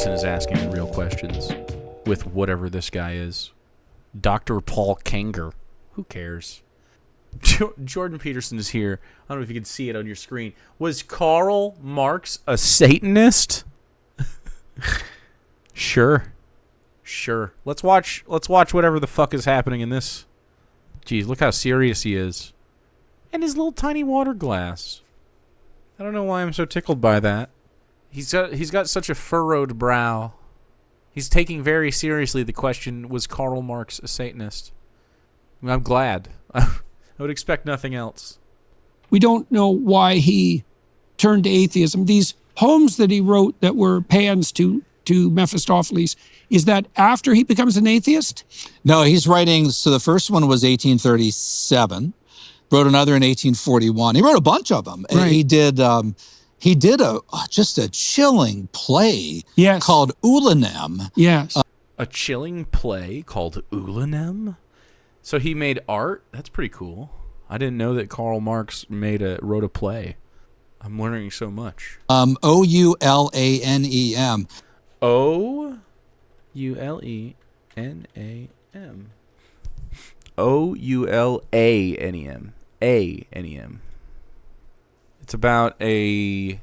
Peterson is asking the real questions with whatever this guy is. Dr. Paul Kanger. Who cares? Jordan Peterson is here. I don't know if you can see it on your screen. Was Karl Marx a Satanist? Sure. Let's watch whatever the fuck is happening in this. Jeez, look how serious he is. And his little tiny water glass. I don't know why I'm so tickled by that. He's got such a furrowed brow. He's taking very seriously the question, was Karl Marx a Satanist? I'm glad. I would expect nothing else. We don't know why he turned to atheism. These poems that he wrote that were pans to Mephistopheles, is that after he becomes an atheist? No, he's writing, so the first one was 1837, wrote another in 1841. He wrote a bunch of them. Right. He did just a chilling play Yes. called Ulanem. Yes. A chilling play called Ulanem? So he made art? That's pretty cool. I didn't know that Karl Marx wrote a play. I'm learning so much. Oulenem. Oulenem. Oulanem. A-N-E-M. It's about a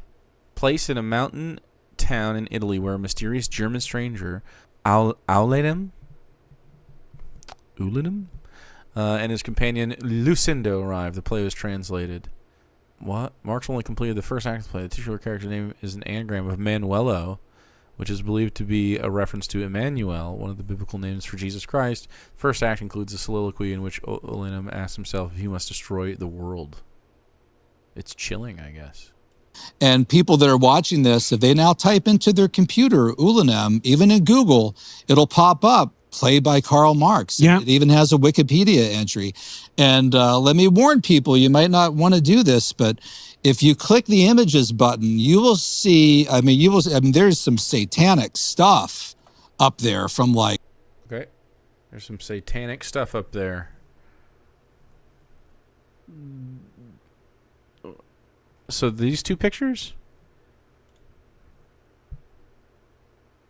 place in a mountain town in Italy where a mysterious German stranger, Oulenem, and his companion Lucindo arrived. The play was translated. What? Marx only completed the first act of the play. The titular character name is an anagram of Manuelo, which is believed to be a reference to Emmanuel, one of the biblical names for Jesus Christ. The first act includes a soliloquy in which Oulenem asks himself if he must destroy the world. It's chilling, I guess. And people that are watching this, if they now type into their computer Ulanem, even in Google, it'll pop up, play by Karl Marx. Yeah. It even has a Wikipedia entry. And let me warn people, you might not want to do this, but if you click the images button, you will see, there's some satanic stuff up there from like. Okay. There's some satanic stuff up there. So these two pictures?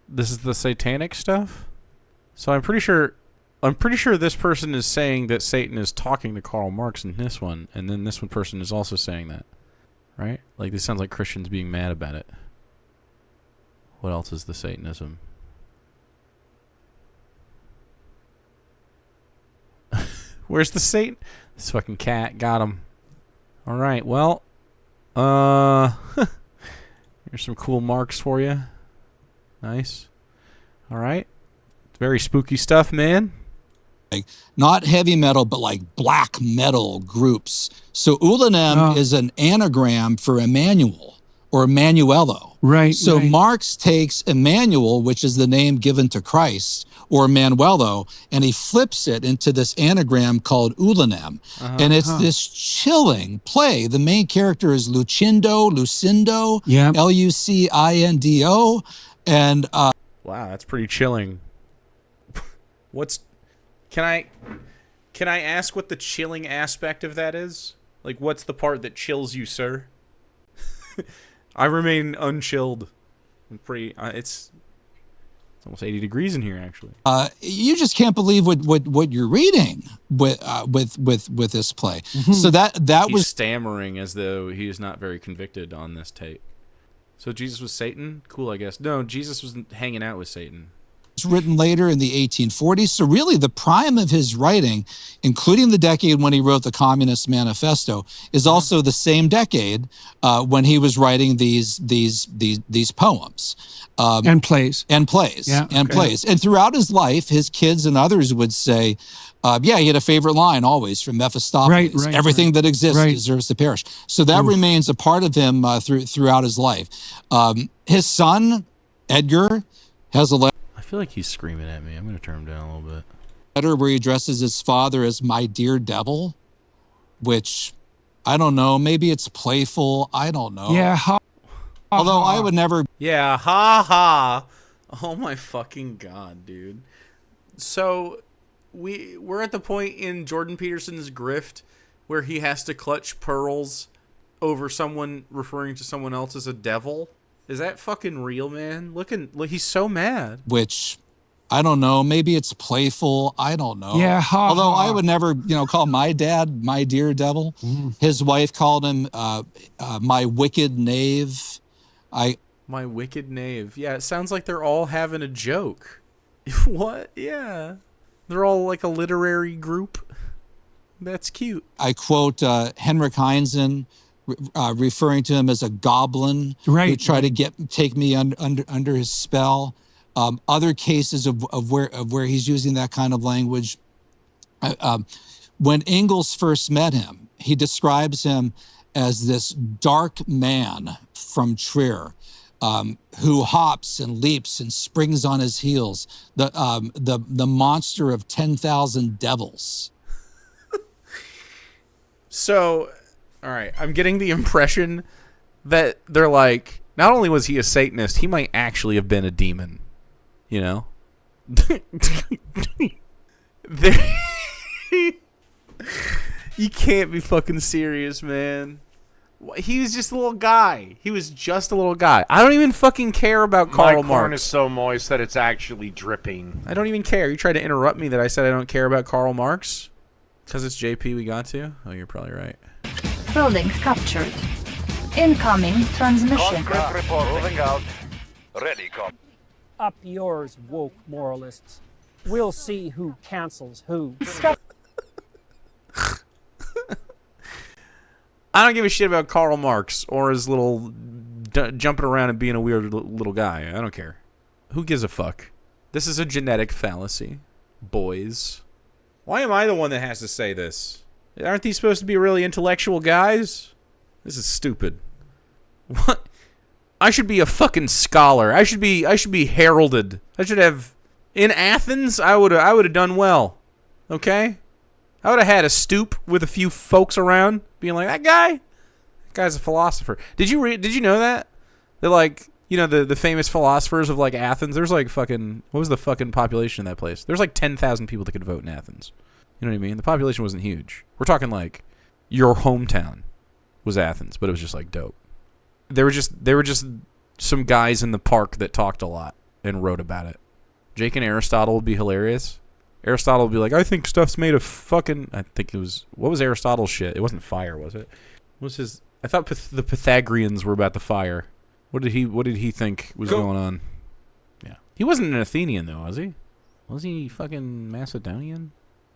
This is the satanic stuff? So I'm pretty sure this person is saying that Satan is talking to Karl Marx in this one, and then this one person is also saying that. Right? Like, this sounds like Christians being mad about it. What else is the Satanism? Where's the Satan? This fucking cat got him. All right, well, here's some cool marks for you. Nice. All right. It's very spooky stuff, man. Like, not heavy metal, but like black metal groups. So Ulanem is an anagram for Emmanuel or Emmanuelo. Right. So right. Marx takes Emmanuel, which is the name given to Christ, or Manuelo, and he flips it into this anagram called Ulanem. And it's this chilling play. The main character is Lucindo, Yeah. Lucindo. And wow, that's pretty chilling. Can I ask what the chilling aspect of that is? Like, what's the part that chills you, sir? I remain unchilled. I'm pretty. It's almost 80 degrees in here, actually. you just can't believe what you're reading with this play. Mm-hmm. So that He's was stammering as though he is not very convicted on this tape. So Jesus was Satan? Cool, I guess. No, Jesus was hanging out with Satan. written later in the 1840s. So really the prime of his writing, including the decade when he wrote the Communist Manifesto, is also the same decade when he was writing these poems. And plays. And plays. Yeah, and okay. plays. And throughout his life, his kids and others would say, he had a favorite line always from Mephistopheles. Right, Everything that exists deserves to perish. So that remains a part of him throughout his life. His son, Edgar, has a letter. I feel like he's screaming at me. I'm going to turn him down a little bit. Letter where he addresses his father as "my dear devil," which, I don't know, maybe it's playful. I don't know. Yeah. Although I would never. Yeah, ha ha. Oh my fucking God, dude. So we're at the point in Jordan Peterson's grift where he has to clutch pearls over someone referring to someone else as a devil. Is that fucking real, man? Look, he's so mad. which I don't know. Maybe it's playful. I don't know. Yeah, Although I would never, call my dad my dear devil. His wife called him my wicked knave. My wicked knave. Yeah, it sounds like they're all having a joke. What? Yeah. They're all like a literary group. That's cute. I quote Henrik Heinzen, referring to him as a goblin who tried to take me under his spell. Other cases of where he's using that kind of language. When Ingalls first met him, he describes him as this dark man from Trier, who hops and leaps and springs on his heels, the monster of 10,000 devils. So, all right, I'm getting the impression that they're like, not only was he a Satanist, he might actually have been a demon. You know? You can't be fucking serious, man. He was just a little guy. He was just a little guy. I don't even fucking care about Karl Marx. My corn is so moist that it's actually dripping. I don't even care. You tried to interrupt me that I said I don't care about Karl Marx? Because it's JP we got to? Oh, you're probably right. Building captured. Incoming transmission. Conscript report. Moving out. Ready, cop. Up yours, woke moralists. We'll see who cancels who. I don't give a shit about Karl Marx or his little jumping around and being a weird little guy. I don't care. Who gives a fuck? This is a genetic fallacy. Boys. Why am I the one that has to say this? Aren't these supposed to be really intellectual guys? This is stupid. What? I should be a fucking scholar. I should be heralded. I should have in Athens. I would have done well. Okay? I would have had a stoop with a few folks around being like, that guy's a philosopher. Did you know that? They're like, the famous philosophers of like Athens, there's like fucking, what was the fucking population in that place? There's like 10,000 people that could vote in Athens. You know what I mean? The population wasn't huge. We're talking like your hometown was Athens, but it was just like dope. There were just some guys in the park that talked a lot and wrote about it. Jake and Aristotle would be hilarious. Aristotle would be like, I think stuff's made of fucking... I think it was... What was Aristotle's shit? It wasn't fire, was it? What was his... I thought the Pythagoreans were about the fire. What did he think was going on? Yeah. He wasn't an Athenian, though, was he? Was he fucking Macedonian?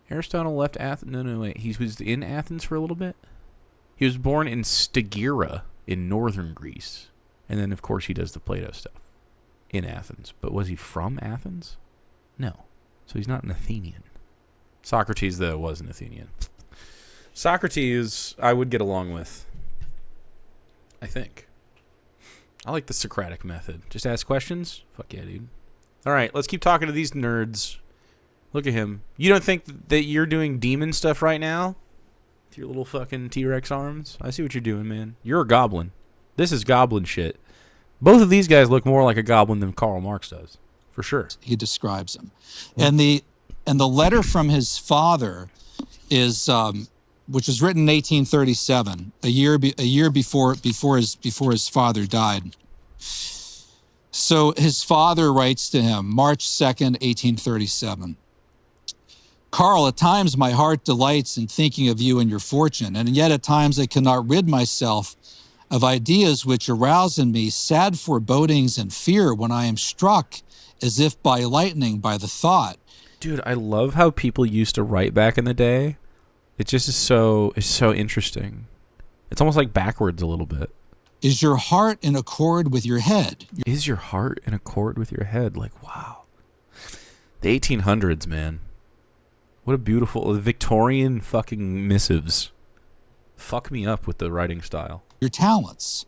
Aristotle left Athens... No, wait. He was in Athens for a little bit? He was born in Stagira in northern Greece. And then, of course, he does the Plato stuff in Athens. But was he from Athens? No. So he's not an Athenian. Socrates, though, was an Athenian. Socrates, I would get along with. I think. I like the Socratic method. Just ask questions? Fuck yeah, dude. All right, let's keep talking to these nerds. Look at him. You don't think that you're doing demon stuff right now? With your little fucking T-Rex arms? I see what you're doing, man. You're a goblin. This is goblin shit. Both of these guys look more like a goblin than Karl Marx does. For sure. He describes him. And the letter from his father is which was written in 1837, a year before his father died. So his father writes to him, March 2nd, 1837. Karl, at times my heart delights in thinking of you and your fortune, and yet at times I cannot rid myself of ideas which arouse in me sad forebodings and fear when I am struck as if by lightning by the thought. Dude, I love how people used to write back in the day. It just is so interesting. It's almost like backwards a little bit. Is your heart in accord with your head? Is your heart in accord with your head? Like, wow. The 1800s, man. What a beautiful, Victorian fucking missives. Fuck me up with the writing style. Your talents.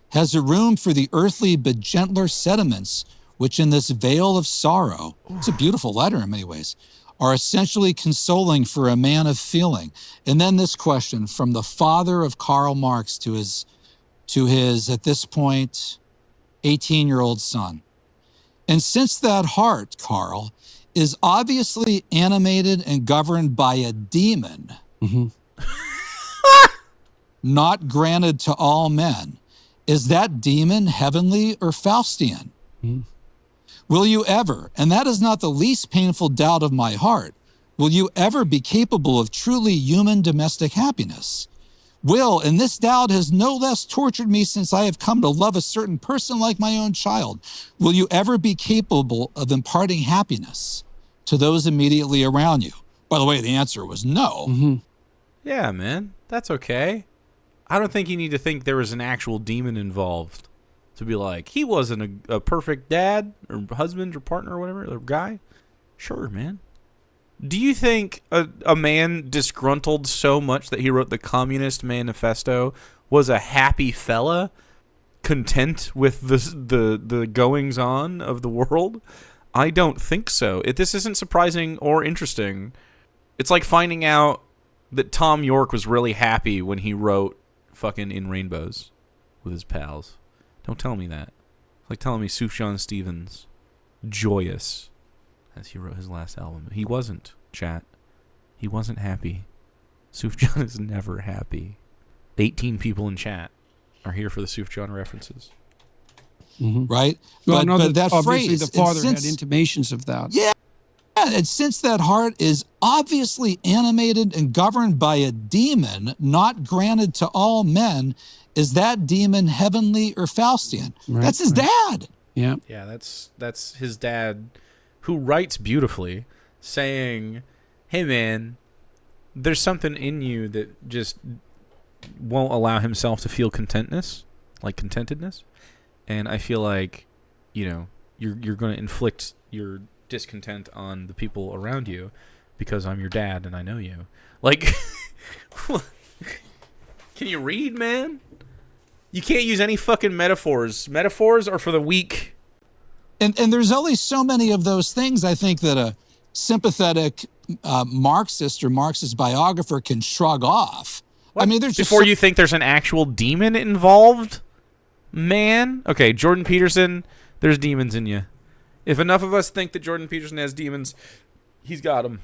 Has a room for the earthly but gentler sediments which in this veil of sorrow, it's a beautiful letter in many ways, are essentially consoling for a man of feeling. And then this question from the father of Karl Marx to his at this point, 18-year-old son. And since that heart, Karl, is obviously animated and governed by a demon, not granted to all men, is that demon heavenly or Faustian? Will you ever, and that is not the least painful doubt of my heart, will you ever be capable of truly human domestic happiness? Will, and this doubt has no less tortured me since I have come to love a certain person like my own child, will you ever be capable of imparting happiness to those immediately around you? By the way, the answer was no. Yeah, man. That's okay. I don't think you need to think there was an actual demon involved to be like, he wasn't a perfect dad or husband or partner or whatever, or guy. Sure, man. Do you think a man disgruntled so much that he wrote the Communist Manifesto was a happy fella, content with the goings on of the world? I don't think so. This isn't surprising or interesting. It's like finding out that Tom York was really happy when he wrote fucking In Rainbows with his pals. Don't tell me that. It's like telling me Sufjan Stevens joyous as he wrote his last album. He wasn't, chat. He wasn't happy. Sufjan is never happy. 18 people in chat are here for the Sufjan references. Right? Well, but that obviously phrase, the father and had since- intimations of that. Yeah, and since that heart is obviously animated and governed by a demon not granted to all men, is that demon heavenly or Faustian? That's his dad. Yeah. Yeah, that's his dad, who writes beautifully, saying, hey man, there's something in you that just won't allow himself to feel contentedness. And I feel like, you're going to inflict your discontent on the people around you because I'm your dad and I know you. Like, can you read, man? You can't use any fucking metaphors. Metaphors are for the weak. And there's only so many of those things, I think, that a sympathetic Marxist or Marxist biographer can shrug off. What? I mean, there's just Before you think there's an actual demon involved, man? Okay, Jordan Peterson, there's demons in you. If enough of us think that Jordan Peterson has demons, he's got them.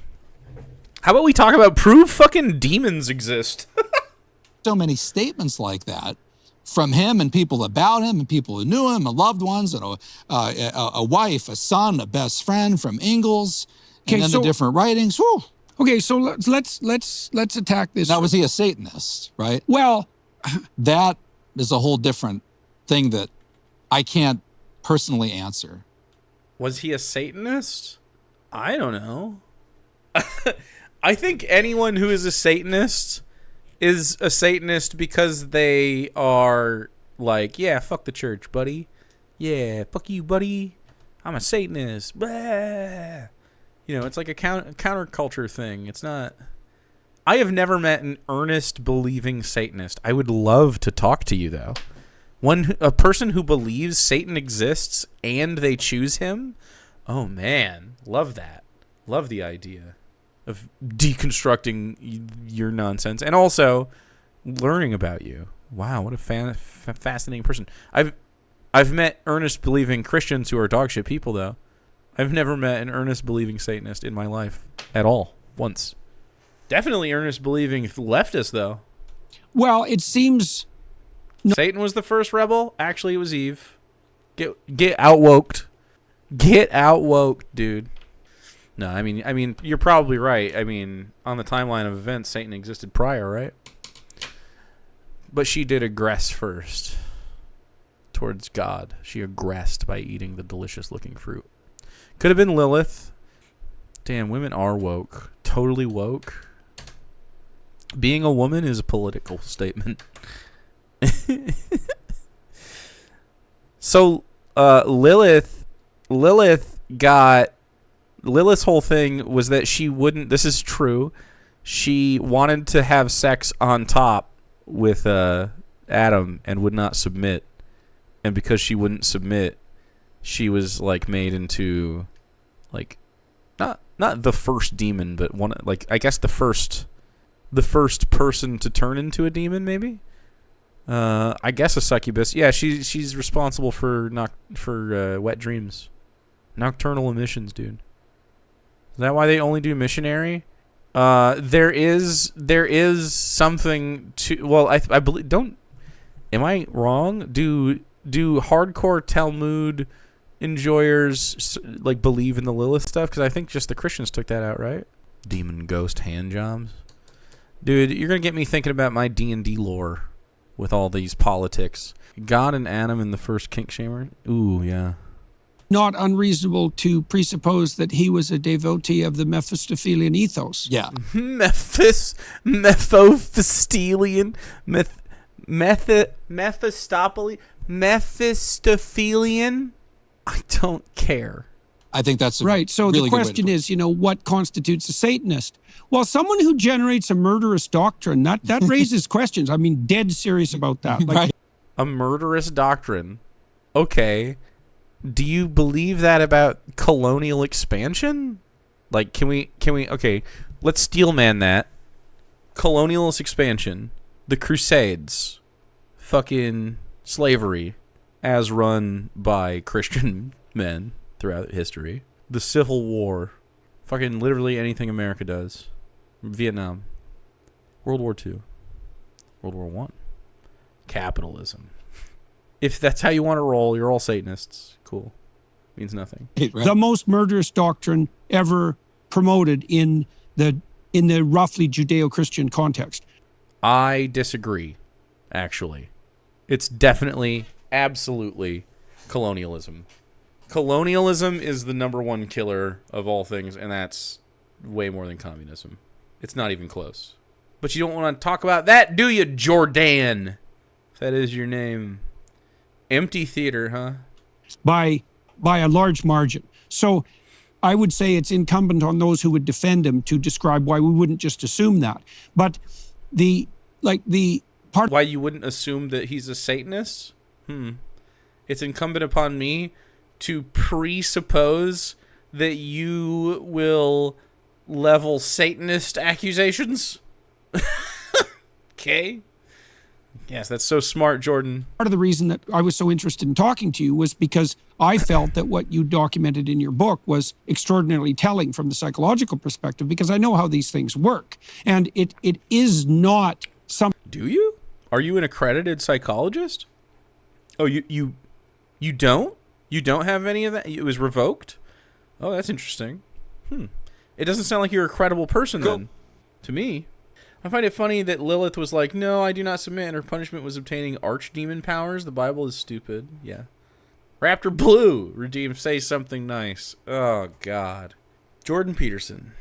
How about we talk about prove fucking demons exist? so many statements like that from him and people about him and people who knew him and loved ones and a wife, a son, a best friend from Ingalls, and then the different writings. Whew. Okay, so let's attack this. Now, was he a Satanist, right? Well, that is a whole different thing that I can't personally answer. Was he a Satanist? I don't know. I think anyone who is a Satanist is a Satanist because they are like, yeah, fuck the church, buddy. Yeah, fuck you, buddy. I'm a Satanist. Blah. It's like a counterculture thing. It's not... I have never met an earnest believing Satanist. I would love to talk to you, though. A person who believes Satan exists and they choose him? Oh, man. Love that. Love the idea of deconstructing your nonsense and also learning about you. Wow, what a fascinating person. I've met earnest believing Christians who are dogshit people, though. I've never met an earnest believing Satanist in my life at all, once. Definitely earnest believing leftist, though. Well, it seems... Satan was the first rebel. Actually, it was Eve. Get outwoked. Get outwoked, dude. No, I mean, you're probably right. I mean, on the timeline of events, Satan existed prior, right? But she did aggress first towards God. She aggressed by eating the delicious-looking fruit. Could have been Lilith. Damn, women are woke. Totally woke. Being a woman is a political statement. So, Lilith's whole thing was that she wouldn't, this is true, she wanted to have sex on top with Adam and would not submit. And because she wouldn't submit, she was like made into like not the first demon, but one, like, I guess the first person to turn into a demon, maybe. I guess a succubus. Yeah, she's responsible for wet dreams, nocturnal emissions, dude. Is that why they only do missionary? There is something to. Well, I believe Am I wrong? Do hardcore Talmud enjoyers like believe in the Lilith stuff? Because I think just the Christians took that out, right? Demon ghost hand jobs. Dude, you're gonna get me thinking about my D&D lore with all these politics. God and Adam in the first kink shamer. Ooh, yeah. Not unreasonable to presuppose that he was a devotee of the Mephistophelian ethos. Yeah. Mephistophelian, Mephistophelian. I don't care. I think that's a Right. So really the question is, what constitutes a Satanist? Well, someone who generates a murderous doctrine, that raises questions. I mean, dead serious about that. Like, Right. A murderous doctrine. Okay. Do you believe that about colonial expansion? Like, can we, okay, let's steelman that. Colonialist expansion, the Crusades, fucking slavery, as run by Christian men throughout history, the Civil War, fucking literally anything America does, Vietnam, World War II, World War I, capitalism. If that's how you want to roll, you're all Satanists. Cool. Means nothing. Right. the most murderous doctrine ever promoted in the roughly Judeo-Christian context. I disagree, actually. It's definitely, absolutely colonialism. Colonialism is the number one killer of all things, and that's way more than communism. It's not even close. But you don't want to talk about that, do you, Jordan? If that is your name. Empty theater, huh? by a large margin. So I would say it's incumbent on those who would defend him to describe why we wouldn't just assume that. But the part Why you wouldn't assume that he's a Satanist? It's incumbent upon me to presuppose that you will level Satanist accusations? Okay. Yes, that's so smart, Jordan. of the reason that I was so interested in talking to you was because I felt that what you documented in your book was extraordinarily telling from the psychological perspective, because I know how these things work. And it is not some Do you? Are you an accredited psychologist? Oh, you don't? You don't have any of that? It was revoked? Oh, that's interesting. It doesn't sound like you're a credible person then, to me. I find it funny that Lilith was like, no, I do not submit, and her punishment was obtaining archdemon powers. The Bible is stupid. Yeah. Raptor Blue, redeem, say something nice. Oh, God. Jordan Peterson.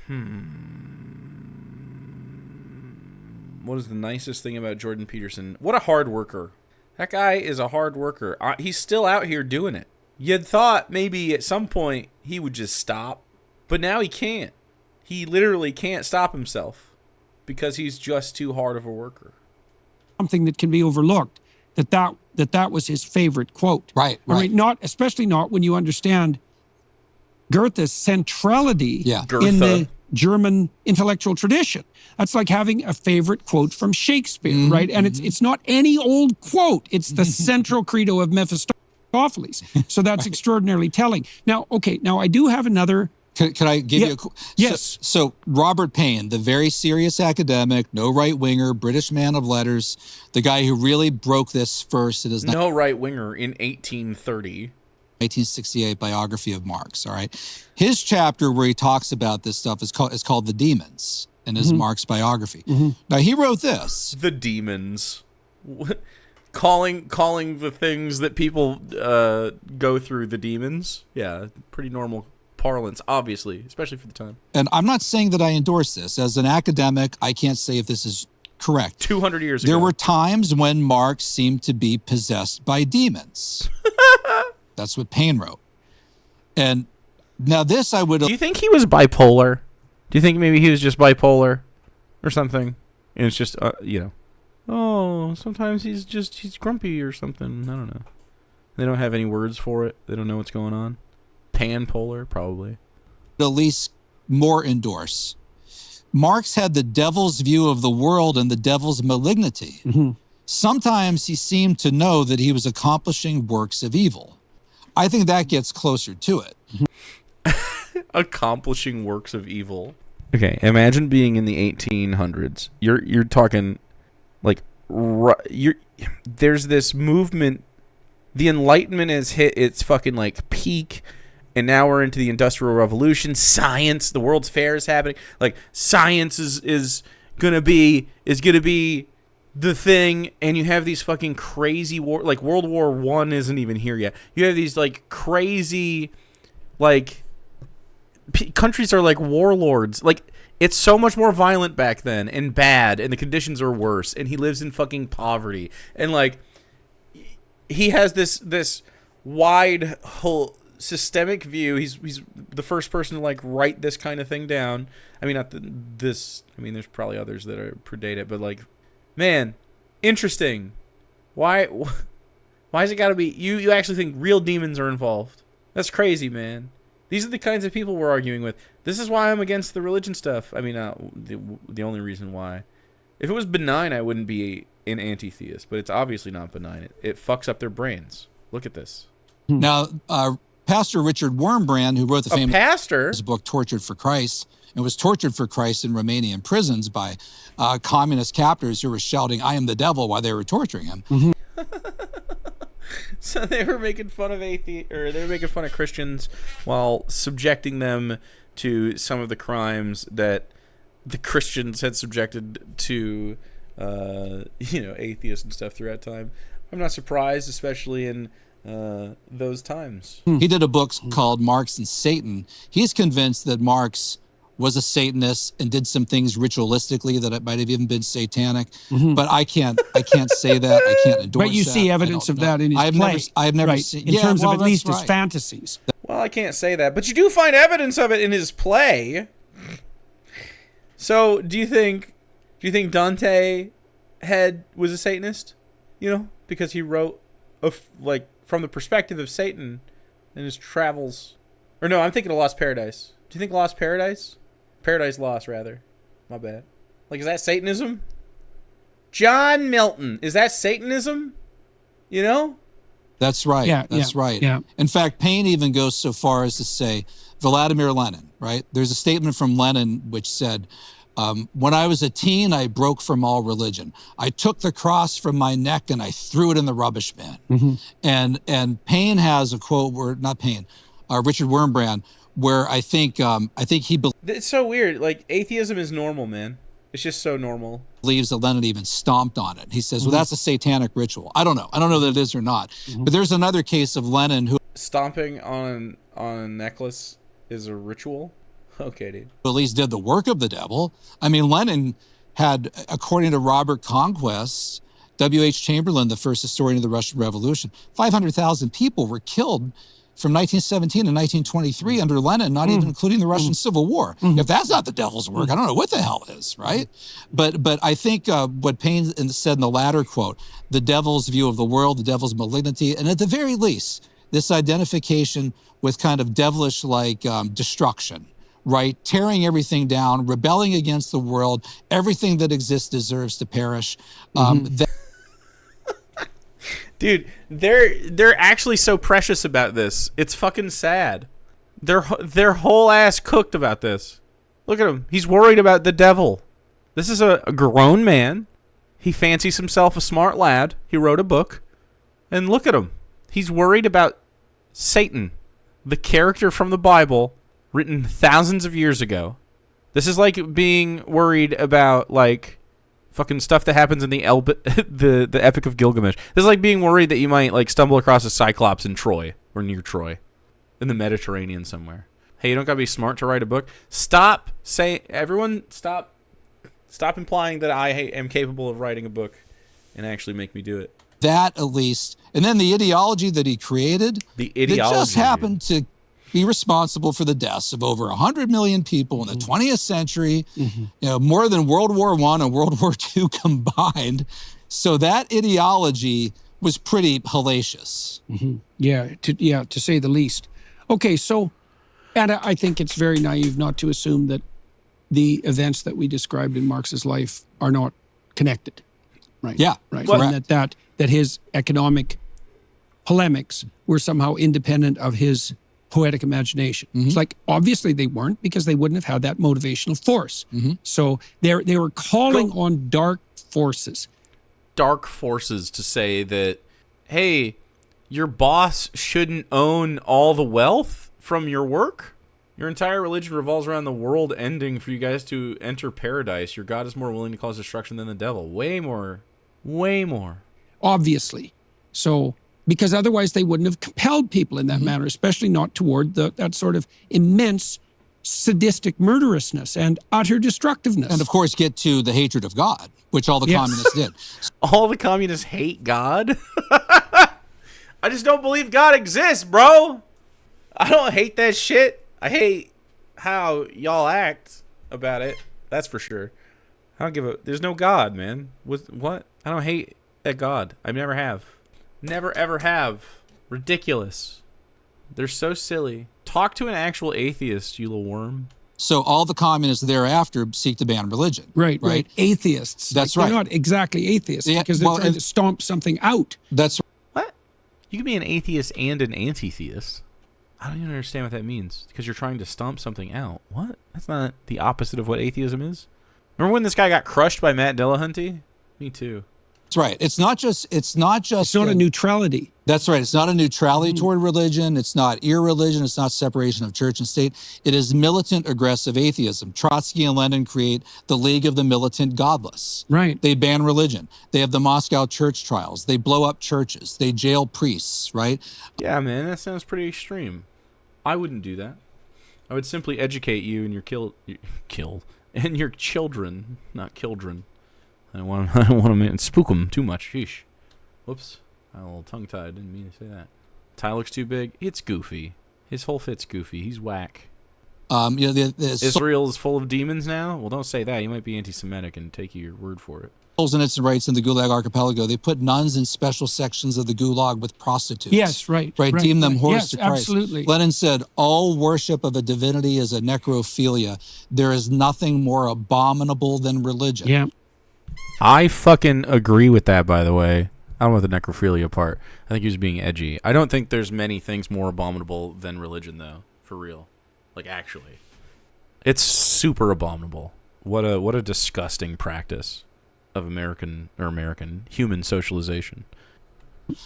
What is the nicest thing about Jordan Peterson? What a hard worker. That guy is a hard worker. He's still out here doing it. You'd thought maybe at some point he would just stop, but now he can't. He literally can't stop himself because he's just too hard of a worker. something that can be overlooked. That was his favorite quote. Right. I mean, especially not when you understand Goethe's centrality in the German intellectual tradition. That's like having a favorite quote from Shakespeare, right? And it's not any old quote. It's the central credo of Mephistopheles. So that's extraordinarily telling. Now, I do have another. Can I give you a... Yes. So Robert Payne, the very serious academic, no right-winger, British man of letters, the guy who really broke this first in his No right-winger in 1830. 1968 biography of Marx, all right? His chapter where he talks about this stuff is called The Demons in his Marx biography. Now, he wrote this. The demons. calling the things that people go through the demons. Yeah, pretty normal parlance, obviously, especially for the time. And I'm not saying that I endorse this. As an academic, I can't say if this is correct. 200 years ago. There were times when Marx seemed to be possessed by demons. That's what Payne wrote. And now this I would... Do you think he was bipolar? Do you think maybe he was just bipolar or something? And it's just, oh, sometimes he's grumpy or something. I don't know. They don't have any words for it. They don't know what's going on. Panpolar, probably. At least more endorse. Marx had the devil's view of the world and the devil's malignity. Sometimes he seemed to know that he was accomplishing works of evil. I think that gets closer to it. Accomplishing works of evil. Okay, imagine being in the 1800s. You're talking like there's this movement. The Enlightenment has hit its fucking like peak, and now we're into the Industrial Revolution. Science, the World's Fair is happening. Like science is gonna be the thing, and you have these fucking crazy war. Like World War I isn't even here yet. You have these like crazy, like countries are like warlords. Like it's so much more violent back then and bad, and the conditions are worse. And he lives in fucking poverty, and like. He has this wide whole systemic view. He's the first person to like write this kind of thing down. I mean, not this. I mean, there's probably others that predate it, but like, man, interesting. Why has it got to be you? Actually think real demons are involved? That's crazy, man. These are the kinds of people we're arguing with. This is why I'm against the religion stuff. I mean, the only reason why. If it was benign, I wouldn't be an anti-theist, but it's obviously not benign. It fucks up their brains. Look at this. Now, Pastor Richard Wurmbrand, who wrote the famous book Tortured for Christ, and was tortured for Christ in Romanian prisons by communist captors who were shouting, "I am the devil," while they were torturing him. Mm-hmm. So they were making fun of they were making fun of Christians while subjecting them to some of the crimes that the Christians had subjected to atheists and stuff throughout time. I'm not surprised, especially in those times. He did a book called Marx and Satan. He's convinced that Marx was a Satanist and did some things ritualistically that it might have even been satanic. Mm-hmm. But I can't say that. I can't endorse that. But you see evidence of that in his play. I've never seen in terms of at least his fantasies. Well, I can't say that, but you do find evidence of it in his play. So, do you think Dante was a Satanist? Because he wrote from the perspective of Satan in his travels. Or no, I'm thinking of Lost Paradise. Do you think Lost Paradise? Paradise Lost, rather. My bad. Like, is that Satanism? John Milton. Is that Satanism? That's right. Yeah, that's right. Yeah. In fact, Payne even goes so far as to say Vladimir Lenin, right? There's a statement from Lenin which said, when I was a teen, I broke from all religion. I took the cross from my neck and I threw it in the rubbish bin. Mm-hmm. And Payne has a quote where, not Payne, Richard Wurmbrand, where I think he It's so weird. Like, atheism is normal, man. It's just so normal. Believes that Lenin even stomped on it. He says, well, that's a satanic ritual. I don't know that it is or not. Mm-hmm. But there's another case of Lenin who... Stomping on a necklace is a ritual? Okay, dude. At least did the work of the devil. I mean, Lenin had, according to Robert Conquest, W.H. Chamberlain, the first historian of the Russian Revolution, 500,000 people were killed from 1917 to 1923 under Lenin, not even including the Russian Civil War. If that's not the devil's work, I don't know what the hell is, right? But I think what Payne said in the latter quote, the devil's view of the world, the devil's malignity, and at the very least, this identification with kind of devilish-like destruction, right? Tearing everything down, rebelling against the world, everything that exists deserves to perish. Dude, they're actually so precious about this. It's fucking sad. They're whole ass cooked about this. Look at him. He's worried about the devil. This is a grown man. He fancies himself a smart lad. He wrote a book. And look at him. He's worried about Satan, the character from the Bible, written thousands of years ago. This is like being worried about, like, fucking stuff that happens in the Epic of Gilgamesh. This is like being worried that you might, like, stumble across a Cyclops in Troy, or near Troy, in the Mediterranean somewhere. Hey, you don't gotta be smart to write a book. Stop implying that I am capable of writing a book and actually make me do it. That, at least. And then the ideology that he created, that just happened to be responsible for the deaths of over 100 million people in the 20th century, more than World War I and World War II combined. So that ideology was pretty hellacious. Yeah, to say the least. Okay, so, and I think it's very naive not to assume that the events that we described in Marx's life are not connected. Right. Yeah. Right. And that his economic polemics were somehow independent of his poetic imagination. It's like, obviously they weren't, because they wouldn't have had that motivational force. So they were calling on dark forces. dark forces to say that, hey, your boss shouldn't own all the wealth from your work? Your entire religion revolves around the world ending for you guys to enter paradise. Your God is more willing to cause destruction than the devil. Way more. Way more. Obviously. So, because otherwise they wouldn't have compelled people in that manner, especially not toward that sort of immense sadistic murderousness and utter destructiveness. And of course, get to the hatred of God, which all the communists did. All the communists hate God? I just don't believe God exists, bro. I don't hate that shit. I hate how y'all act about it. That's for sure. I don't give a... There's no God, man. What? I don't hate that God. I never have. Never, ever have. Ridiculous. They're so silly. Talk to an actual atheist, you little worm. So all the communists thereafter seek to ban religion. Right. Atheists. That's They're right. not exactly atheists because they're trying to stomp something out. That's what? You can be an atheist and an anti-theist. I don't even understand what that means. Because you're trying to stomp something out. What? That's not the opposite of what atheism is. Remember when this guy got crushed by Matt Dillahunty? Me too. That's right. It's not a neutrality. That's right. It's not a neutrality toward religion. It's not irreligion. It's not separation of church and state. It is militant, aggressive atheism. Trotsky and Lenin create the League of the Militant Godless. Right. They ban religion. They have the Moscow church trials. They blow up churches. They jail priests, right? Yeah, man, that sounds pretty extreme. I wouldn't do that. I would simply educate you and your and your children, not children. I don't want to spook them too much. Sheesh. Whoops. I'm a little tongue-tied. Didn't mean to say that. Ty looks too big. It's goofy. His whole fit's goofy. He's whack. Israel is full of demons now? Well, don't say that. You might be anti-Semitic and take your word for it. And its rights in the Gulag Archipelago. They put nuns in special sections of the Gulag with prostitutes. Yes, right. Deem them whores to Christ. Absolutely. Lenin said, all worship of a divinity is a necrophilia. There is nothing more abominable than religion. Yeah. I fucking agree with that, by the way. I don't know the necrophilia part. I think he was being edgy. I don't think there's many things more abominable than religion, though. For real. Like, actually. It's super abominable. What a disgusting practice of American human socialization.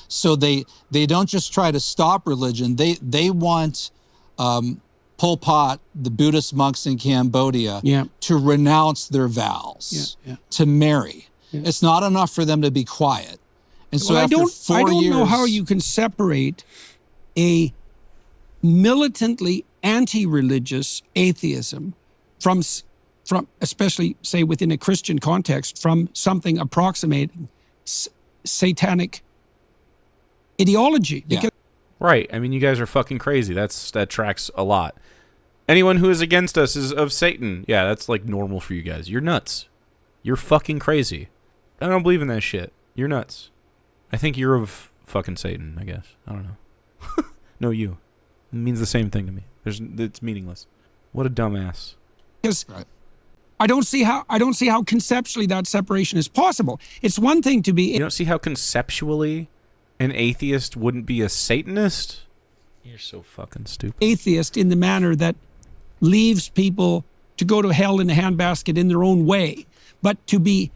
So they don't just try to stop religion. They want Pol Pot, the Buddhist monks in Cambodia, to renounce their vows, to marry. Yeah. It's not enough for them to be quiet. And so after 4 years... I don't know how you can separate a militantly anti-religious atheism from especially, say, within a Christian context, from something approximating satanic ideology. Yeah. Right. I mean, you guys are fucking crazy. That tracks a lot. Anyone who is against us is of Satan. Yeah, that's like normal for you guys. You're nuts. You're fucking crazy. I don't believe in that shit. You're nuts. I think you're of fucking Satan, I guess. I don't know. No, you. It means the same thing to me. It's meaningless. What a dumbass. Because I don't see how conceptually that separation is possible. It's one thing to be... You don't see how conceptually an atheist wouldn't be a Satanist? You're so fucking stupid. Atheist in the manner that leaves people to go to hell in a handbasket in their own way, but to be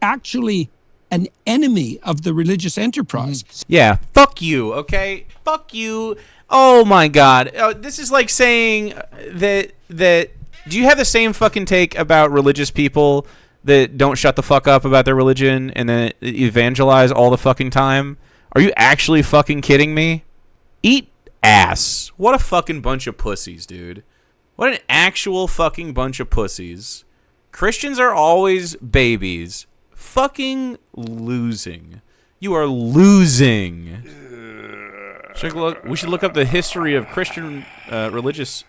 actually an enemy of the religious enterprise. Yeah, fuck you, okay? Fuck you. Oh my God. This is like saying that do you have the same fucking take about religious people that don't shut the fuck up about their religion and then evangelize all the fucking time? Are you actually fucking kidding me? Eat ass. What a fucking bunch of pussies, dude. What an actual fucking bunch of pussies. Christians are always babies. Fucking losing. You are losing. We should look up the history of Christian religious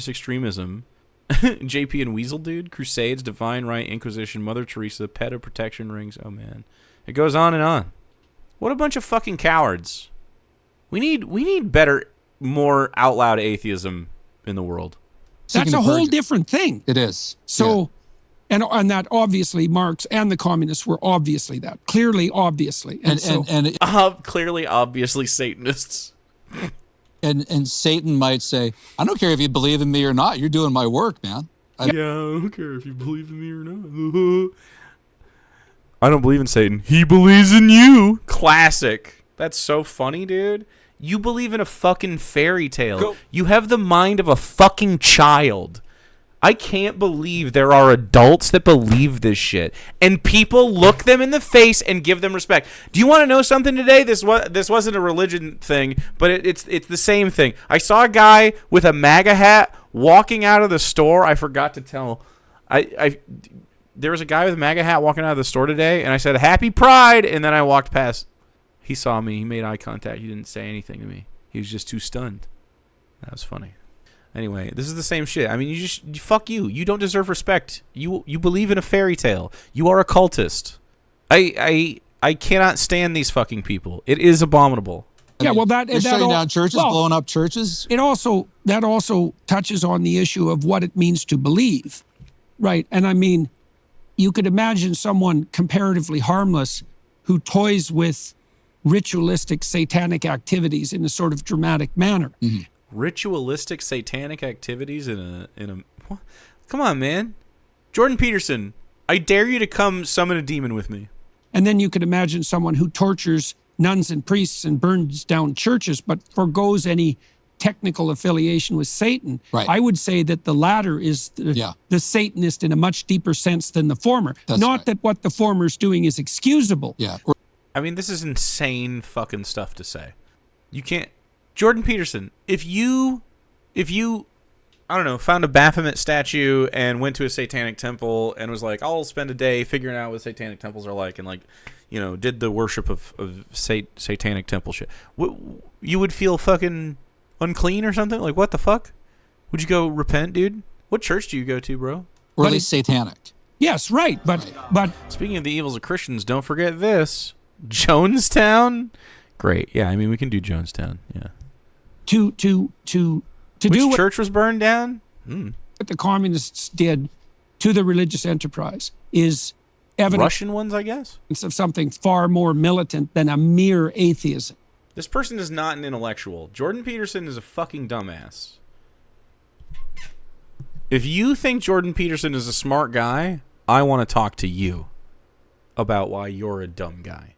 extremism. JP and Weasel Dude, Crusades, Divine Right, Inquisition, Mother Teresa, Pedo Protection Rings. Oh man, it goes on and on. What a bunch of fucking cowards. We need better, more out loud atheism in the world. That's a whole different thing. It is. So, and that obviously Marx and the communists were obviously that. Clearly, obviously. Clearly, obviously Satanists. And Satan might say, I don't care if you believe in me or not. You're doing my work, man. I don't care if you believe in me or not. I don't believe in Satan. He believes in you. Classic. That's so funny, dude. You believe in a fucking fairy tale. You have the mind of a fucking child. I can't believe there are adults that believe this shit, and people look them in the face and give them respect. Do you want to know something today? This wasn't a religion thing, but it's the same thing. I saw a guy with a MAGA hat walking out of the store. I forgot to tell. There was a guy with a MAGA hat walking out of the store today, and I said, "Happy Pride," and then I walked past. He saw me. He made eye contact. He didn't say anything to me. He was just too stunned. That was funny. Anyway, this is the same shit. I mean, fuck you. You don't deserve respect. You believe in a fairy tale. You are a cultist. I cannot stand these fucking people. It is abominable. Yeah, well, they're shutting down churches, blowing up churches. That also touches on the issue of what it means to believe, right? And I mean, you could imagine someone comparatively harmless who toys with ritualistic satanic activities in a sort of dramatic manner. Mm-hmm. Ritualistic satanic activities in a what? Come on, man. Jordan Peterson, I dare you to come summon a demon with me. And then you could imagine someone who tortures nuns and priests and burns down churches but forgoes any technical affiliation with Satan. Right. I would say that the latter is the Satanist in a much deeper sense than the former. Not that what the former is doing is excusable. Yeah. I mean, this is insane fucking stuff to say. You can't... Jordan Peterson, if you, I don't know, found a Baphomet statue and went to a satanic temple and was like, I'll spend a day figuring out what satanic temples are like, and like, you know, did the worship of satanic temple shit, you would feel fucking unclean or something? Like, what the fuck? Would you go repent, dude? What church do you go to, bro? Or at least satanic. Yes, right. But speaking of the evils of Christians, don't forget this. Jonestown? Great. Yeah, I mean, we can do Jonestown. Yeah. To Which do church was burned down? What the communists did to the religious enterprise is evidence Russian ones, I guess, of something far more militant than a mere atheism. This person is not an intellectual. Jordan Peterson is a fucking dumbass. If you think Jordan Peterson is a smart guy, I want to talk to you about why you're a dumb guy.